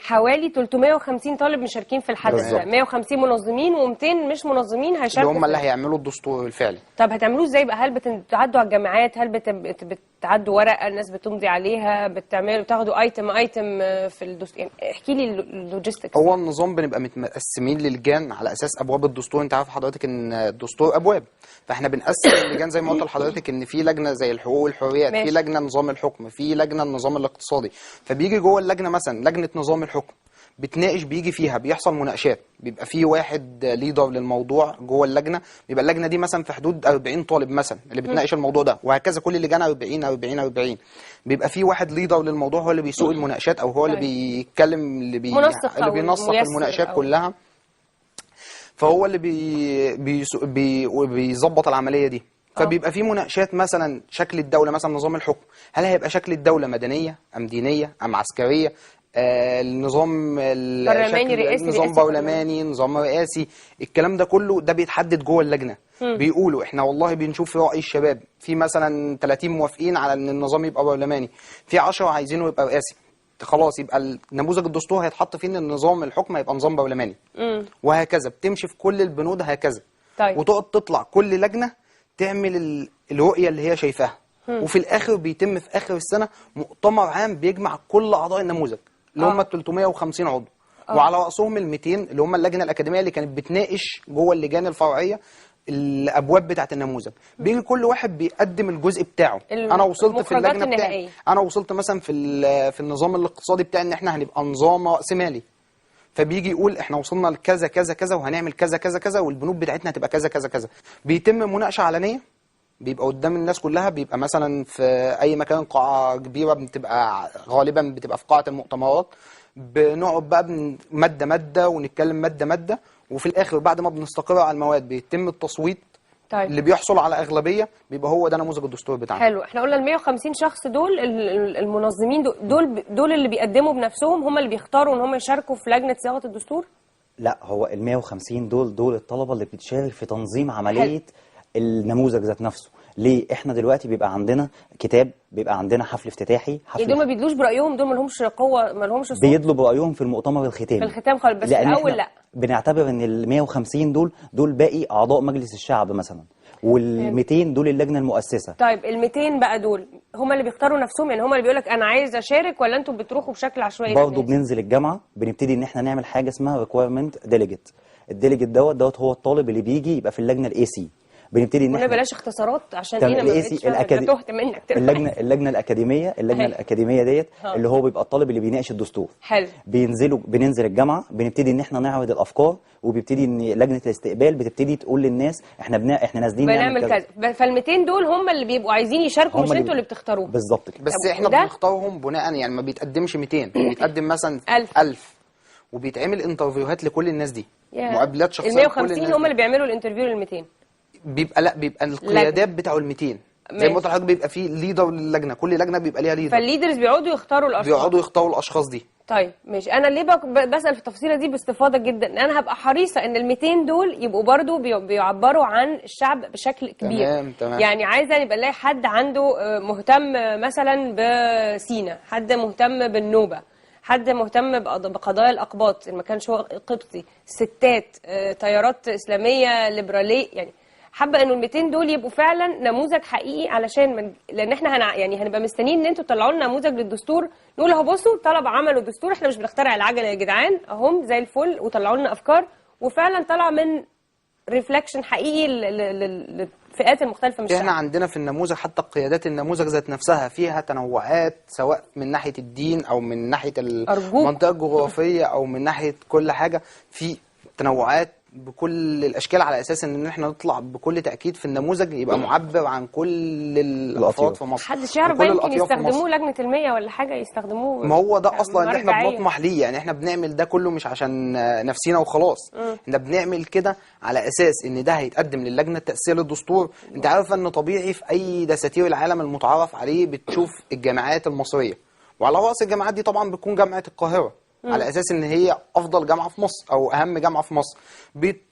حوالي 350 طالب مشاركين في الحدث ده، 150 منظمين و200 مش منظمين هيشاركوا اللي هم اللي هيعملوا الدستور الفعلي. طب هتعملوه ازاي بقى؟ هل بتعدوا على الجامعات؟ هل بتعدوا ورقه الناس بتمضي عليها؟ بتاخدوا ايتم في الدستور؟ يعني احكي لي اللوجيستكس. هو النظام بنبقى متقسمين للجان على اساس ابواب الدستور. انت عارف حضرتك ان الدستور ابواب، فاحنا بنقسم اللجان زي ما قلت لحضرتك ان في لجنه زي الحقوق والحريات، في لجنه نظام الحكم، في لجنه النظام الاقتصادي. فبيجي جوه اللجنه مثلا لجنه نظام الحكم بتناقش، بيجي فيها بيحصل مناقشات، بيبقى في واحد ليدر للموضوع جوه اللجنه، بيبقى اللجنه دي مثلا في حدود 40 طالب مثلا اللي بتناقش الموضوع ده، وهكذا كل لجان 40 40 40. بيبقى في واحد ليدر للموضوع هو اللي بيسوق المناقشات، او هو اللي بيتكلم، اللي بينسق المناقشات كلها. فهو اللي بيظبط العمليه دي. فبيبقى في مناقشات مثلا شكل الدوله، مثلا نظام الحكم، هل هيبقى شكل الدوله مدنيه ام دينيه ام عسكريه؟ النظام برلماني رئاسي، نظام برلماني، نظام رئاسي. الكلام ده كله ده بيتحدد جوه اللجنه. بيقولوا احنا والله بنشوف رأي الشباب، في مثلا 30 موافقين على ان النظام يبقى برلماني، في 10 عايزينه يبقى رئاسي. خلاص يبقى نموذج الدستور هيتحط فيه ان النظام الحكم هيبقى نظام برلماني. وهكذا بتمشي في كل البنود هكذا. طيب. وتقعد تطلع كل لجنه تعمل الرؤيه اللي هي شايفاها. وفي الاخر بيتم في اخر السنه مؤتمر عام بيجمع كل اعضاء النموذج اللي هم 350 عضو. وعلى راسهم ال 200 اللي هم اللجنه الاكاديميه اللي كانت بتناقش جوه اللجان الفرعيه الابواب بتاعه النموذج. بيجي كل واحد بيقدم الجزء بتاعه. انا وصلت في اللجنه بتاعي، انا وصلت مثلا في النظام الاقتصادي بتاعي ان احنا هنبقى نظام راس مالي، فبيجي يقول احنا وصلنا لكذا كذا كذا وهنعمل كذا كذا كذا والبنود بتاعتنا هتبقى كذا كذا كذا. بيتم مناقشه علنيه، بيبقى قدام الناس كلها، بيبقى مثلا في اي مكان، قاعه كبيره بتبقى غالبا بتبقى في قاعه المؤتمرات. بنقعد بقى ماده ماده ونتكلم ماده ماده، وفي الاخر بعد ما بنستقر على المواد بيتم التصويت. طيب. اللي بيحصل على اغلبيه بيبقى هو ده نموذج الدستور بتاعنا. حلو. احنا قلنا ال 150 شخص دول المنظمين دول اللي بيقدموا بنفسهم، هم اللي بيختاروا ان هم يشاركوا في لجنه صياغه الدستور؟ لا، هو ال 150 دول الطلبه اللي بتشارك في تنظيم عمليه النموذج ذات نفسه. ليه؟ احنا دلوقتي بيبقى عندنا كتاب، بيبقى عندنا حفل افتتاحي. يعني دول ما بيدلوش برايهم؟ دول ما لهمش قوه، ما لهمش صوت؟ بيدلوا برايهم في المؤتمر الختامي، في الختام خالص، بس في الاول لا. بنعتبر ان ال 150 دول باقي اعضاء مجلس الشعب مثلا، وال 200 دول اللجنه المؤسسه. طيب ال 200 بقى دول هم اللي بيختاروا نفسهم؟ يعني هم اللي بيقول لك انا عايز اشارك، ولا انتوا بتروحوا بشكل عشوائي؟ برضه بننزل الجامعه، بنبتدي ان احنا نعمل حاجه اسمها ريكويرمنت ديليجيت. الديليجيت دوت هو الطالب اللي بيجي يبقى في اللجنه الاي سي. بنبتدي ان احنا بلاش اختصارات عشان ايه، انا تهت منك اللجنه الاكاديميه ديت اللي هو بيبقى الطالب اللي بيناقش الدستور. حلو. بننزل الجامعه، بنبتدي ان احنا نعرض الافكار، وبيبتدي ان لجنه الاستقبال بتبتدي تقول للناس احنا نازلين نعمل كذا. فال 200 دول هم اللي بيبقوا عايزين يشاركوا، مش انتوا اللي بتختاروه؟ بالظبط كده. بس احنا بنختارهم بناء، يعني ما بيتقدمش 200، بيتقدم مثلا 1000 وبيتعمل انترفيوهات لكل الناس دي. مقابلات شخصيه. ال 150 هم اللي بيعملوا الانترفيو لل 200؟ بيبقى القيادات بتاعوا ال 200 زي ما قلت لحضرتك، بيبقى فيه ليدر للجنه، كل لجنه بيبقى ليها ليدر، فالليدرز بيقعدوا يختاروا الاشخاص دي. طيب ماشي. انا ليه بسال في التفصيله دي باستفاضه جدا؟ انا هبقى حريصه ان ال 200 دول يبقوا برضو بيعبروا عن الشعب بشكل كبير. تمام. يعني عايزه يبقى نلاقي حد عنده مهتم مثلا بسينا، حد مهتم بالنوبه، حد مهتم بقضايا الاقباط ان ما كانش هو قبطي، ستات، تيارات اسلاميه ليبراليه. يعني حابه انه ال 200 دول يبقوا فعلا نموذج حقيقي، علشان لان احنا هنبقى مستنيين ان انتوا تطلعوا لنا نموذج للدستور، نقول اهو بصوا طلبه عملوا دستور، احنا مش بنخترع العجله يا جدعان، اهم زي الفل، وطلعوا لنا افكار وفعلا طلع من ريفلكشن حقيقي للفئات المختلفه من الشعب. احنا عندنا في النموذج حتى قيادات النموذج ذات نفسها فيها تنوعات، سواء من ناحيه الدين او من ناحيه المنطقه الجغرافيه او من ناحيه كل حاجه، في تنوعات بكل الاشكال، على اساس ان احنا نطلع بكل تاكيد في النموذج يبقى معبر عن كل الافراد في مصر. محدش يعرف يمكن يستخدموه لجنه المية ولا حاجه يستخدموه. ما هو ده اصلا اللي احنا بنطمح ليه، يعني احنا بنعمل ده كله مش عشان نفسينا وخلاص. احنا بنعمل كده على اساس ان ده هيتقدم للجنه التاسيسيه للدستور. انت عارف ان طبيعي في اي دساتير العالم المتعارف عليه بتشوف الجامعات المصريه، وعلى راس الجامعات دي طبعا بتكون جامعه القاهره. على اساس ان هي افضل جامعه في مصر او اهم جامعه في مصر.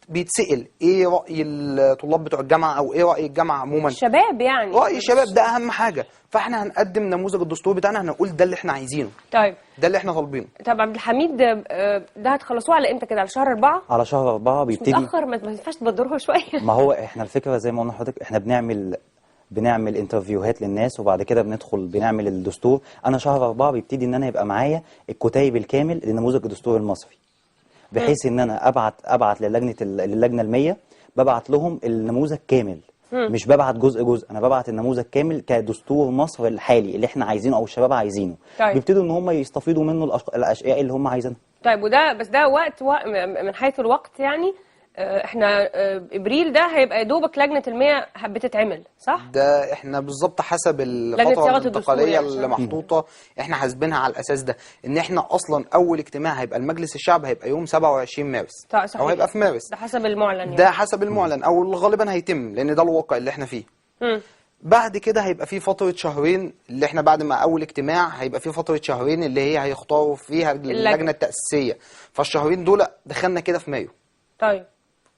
بيتسال ايه راي الطلاب بتوع الجامعه او ايه راي الجامعه عموما. الشباب يعني راي الشباب ده اهم حاجه، فاحنا هنقدم نموذج الدستور بتاعنا، هنقول ده اللي احنا عايزينه، طيب ده اللي احنا طالبينه. طب عبد الحميد، ده هتخلصوه على امتى كده؟ على شهر 4؟ على شهر 4 مش بيبتدي. متاخر؟ ما ينفعش تبدروها شويه؟ ما هو احنا الفكره زي ما قلنا لحضرتك، احنا بنعمل انترفيوهات للناس، وبعد كده بنعمل الدستور. انا شهر 4 بيبتدي ان انا يبقى معايا الكتيب الكامل لنموذج الدستور المصري، بحيث ان انا ابعت للجنه المية، ببعت لهم النموذج كامل. مش ببعت جزء، انا ببعت النموذج كامل كدستور مصر الحالي اللي احنا عايزينه او الشباب عايزينه. طيب. بيبتدوا ان هم يستفيدوا منه الاشياء اللي هم عايزينها. طيب وده بس ده من حيث الوقت يعني، احنا ابريل ده هيبقى يا دوبك لجنه المية بتتعمل، صح؟ ده احنا بالظبط حسب لجنة الفتره صياغة الدستور الانتقاليه يعني. اللي محطوطه، احنا حاسبينها على الاساس ده، ان احنا اصلا اول اجتماع هيبقى المجلس الشعب هيبقى يوم 27 مارس صحيح. او هيبقى في مارس. ده حسب المعلن يعني. ده حسب المعلن او غالبا هيتم، لان ده الواقع اللي احنا فيه. بعد كده هيبقى في فترة شهرين، اللي احنا بعد ما أول اجتماع هيبقى في فترة شهرين اللي هي هيختاروا فيها اللجنة التأسيسية. فالشهرين دول دخلنا كده في مايو. طيب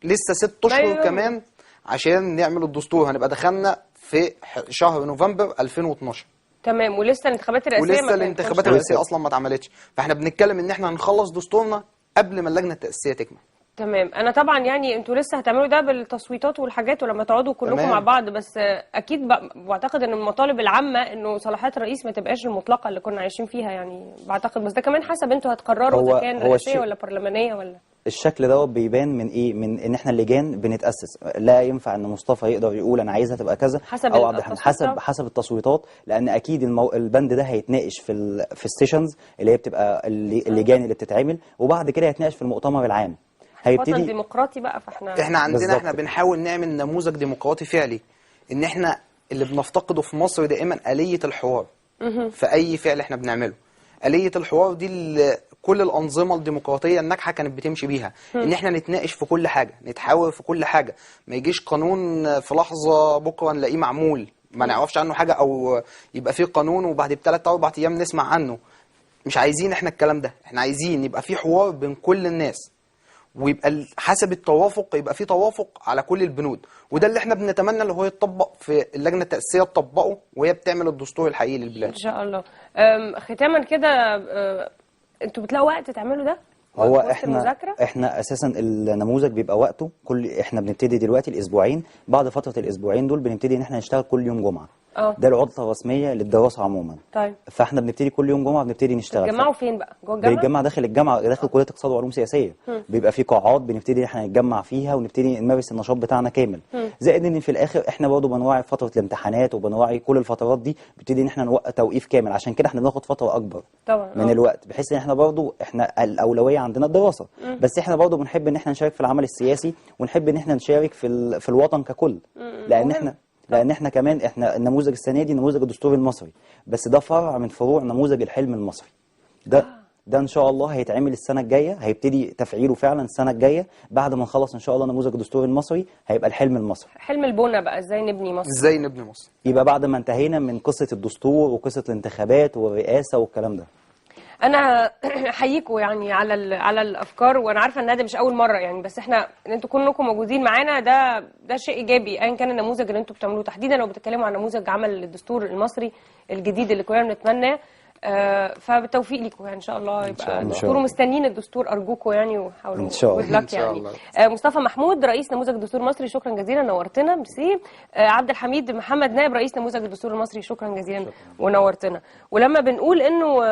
لسه 6 أشهر مايو. كمان عشان نعمل الدستور، هنبقى دخلنا في شهر نوفمبر 2012. تمام، ولسه الانتخابات الرئاسية ولسه الانتخابات الرئاسية أصلا ما اتعملتش، فاحنا بنتكلم إن احنا هنخلص دستورنا قبل ما اللجنة التأسيسية تكمل. تمام. انا طبعا يعني انتوا لسه هتعملوا ده بالتصويتات والحاجات ولما تقعدوا كلكم تمام. مع بعض، بس اكيد بعتقد ان المطالب العامه انه صلاحيات الرئيس ما تبقاش المطلقه اللي كنا عايشين فيها يعني، بعتقد. بس ده كمان حسب انتوا هتقرروا اذا كان رئاسيه ولا برلمانيه ولا. الشكل دوت بيبان من ايه؟ من ان احنا اللجان بنتاسس. لا ينفع ان مصطفى يقدر يقول انا عايزها تبقى كذا حسب او عبد الحميد، حسب التصويتات، لان اكيد البند ده هيتناقش في السيشنز اللي هي بتبقى اللجان اللي بتتعمل، وبعد كده هيتناقش في المؤتمر العام. وطن ديمقراطي بقى، فاحنا عندنا احنا بنحاول نعمل نموذج ديمقراطي فعلي، ان احنا اللي بنفتقده في مصر دائما آلية الحوار في اي فعل احنا بنعمله. آلية الحوار دي اللي كل الأنظمة الديمقراطية الناجحة كانت بتمشي بيها، ان احنا نتناقش في كل حاجة، نتحاور في كل حاجة، ما يجيش قانون في لحظة بكرة نلاقيه معمول ما نعرفش عنه حاجة، او يبقى فيه قانون وبعد ب3 أو 4 ايام نسمع عنه. مش عايزين احنا الكلام ده، احنا عايزين يبقى فيه حوار بين كل الناس، ويبقى حسب التوافق يبقى في توافق على كل البنود، وده اللي احنا بنتمنى اللي هو يتطبق في اللجنه التاسيسيه تطبقه وهي بتعمل الدستور الحقيقي للبلاد ان شاء الله. ختاما كده، انتوا بتلاقوا وقت تعملوا ده؟ هو احنا اساسا النموذج بيبقى وقته احنا بنبتدي دلوقتي الاسبوعين، بعد فتره الاسبوعين دول بنبتدي ان احنا نشتغل كل يوم جمعه. ده العطله الرسميه للدراسه عموما. طيب فاحنا بنبتدي كل يوم جمعه بنبتدي نشتغل. بتتجمعوا فين بقى؟ جوه الجامعه؟ بنتجمع داخل الجامعه، داخل كليه اقتصاد وعلوم سياسيه. بيبقى في قاعات بنبتدي ان احنا نتجمع فيها ونبتدي نمارس النشاط بتاعنا كامل. زائد ان في الاخر احنا برضه بنراعي فتره الامتحانات وبنراعي كل الفترات دي، بنبتدي ان احنا نوقف توقيف كامل، عشان كده احنا بناخد فتره اكبر طبعا من الوقت، بحيث ان احنا برضه الاولويه عندنا الدراسه. بس احنا برضه بنحب ان احنا نشارك في العمل السياسي، ونحب ان احنا نشارك في الوطن ككل. لان احنا كمان النموذج السنه دي نموذج الدستور المصري، بس ده فرع من فروع نموذج الحلم المصري. ده ان شاء الله هيتعمل السنه الجايه، هيبتدي تفعيله فعلا السنه الجايه بعد ما نخلص ان شاء الله نموذج الدستور المصري، هيبقى الحلم المصري. حلم البنى بقى، ازاي نبني مصر؟ ازاي نبني مصر؟ يبقى بعد ما انتهينا من قصه الدستور وقصه الانتخابات والرئاسه والكلام ده. انا احييكم يعني على الافكار، وانا عارفه ان ده مش اول مره يعني، بس احنا ان انتوا كلكم موجودين معانا ده شيء ايجابي ايا كان النموذج اللي انتوا بتعملوه، تحديدا لو بتتكلموا عن نموذج عمل الدستور المصري الجديد اللي كلنا بنتمناه. فبالتوفيق لكم يعني، ان شاء الله يبقى دستور، ومستنيين الدستور ارجوكم يعني، وحاولوا ان شاء الله. ان شاء الله. مصطفى محمود رئيس نموذج الدستور المصري، شكرا جزيلا، نورتنا. ميرسي. عبد الحميد محمد نائب رئيس نموذج الدستور المصري، شكرا جزيلا ونورتنا. ولما بنقول انه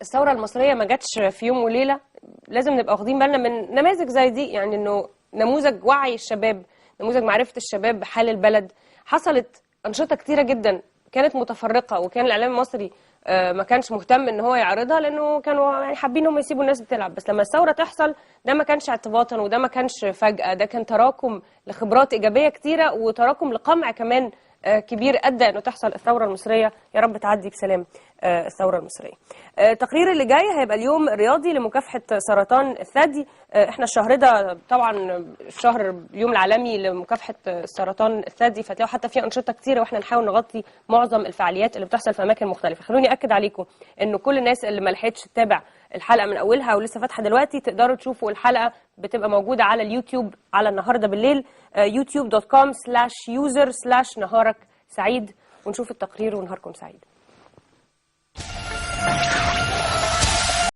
الثورة المصرية ما جاتش في يوم وليلة، لازم نبقى واخدين بالنا من نماذج زي دي، يعني انه نموذج وعي الشباب، نموذج معرفة الشباب بحال البلد. حصلت أنشطة كتيرة جدا كانت متفرقة، وكان الإعلام المصري ما كانش مهتم ان هو يعرضها، لانه كانوا يعني حابين هم يسيبوا الناس بتلعب. بس لما الثورة تحصل، ده ما كانش اعتباطا وده ما كانش فجأة، ده كان تراكم لخبرات إيجابية كتيرة وتراكم لقمع كمان كبير أدى انه تحصل الثورة المصرية. يا رب تعدي بسلام. الثورة المصرية. التقرير اللي جاي هيبقى اليوم الرياضي لمكافحة سرطان الثدي. احنا الشهر ده طبعا الشهر اليوم العالمي لمكافحة سرطان الثدي، فتلاقوا حتى في أنشطة كتيرة واحنا نحاول نغطي معظم الفعاليات اللي بتحصل في أماكن مختلفة. خلوني أكد عليكم إنه كل الناس اللي ما لحقتش تتابع الحلقة من أولها ولسه فاتحة دلوقتي تقدروا تشوفوا الحلقة، بتبقى موجودة على اليوتيوب على النهاردة بالليل، youtube.com/user/نهارك سعيد. ونشوف التقرير ونهاركم سعيد.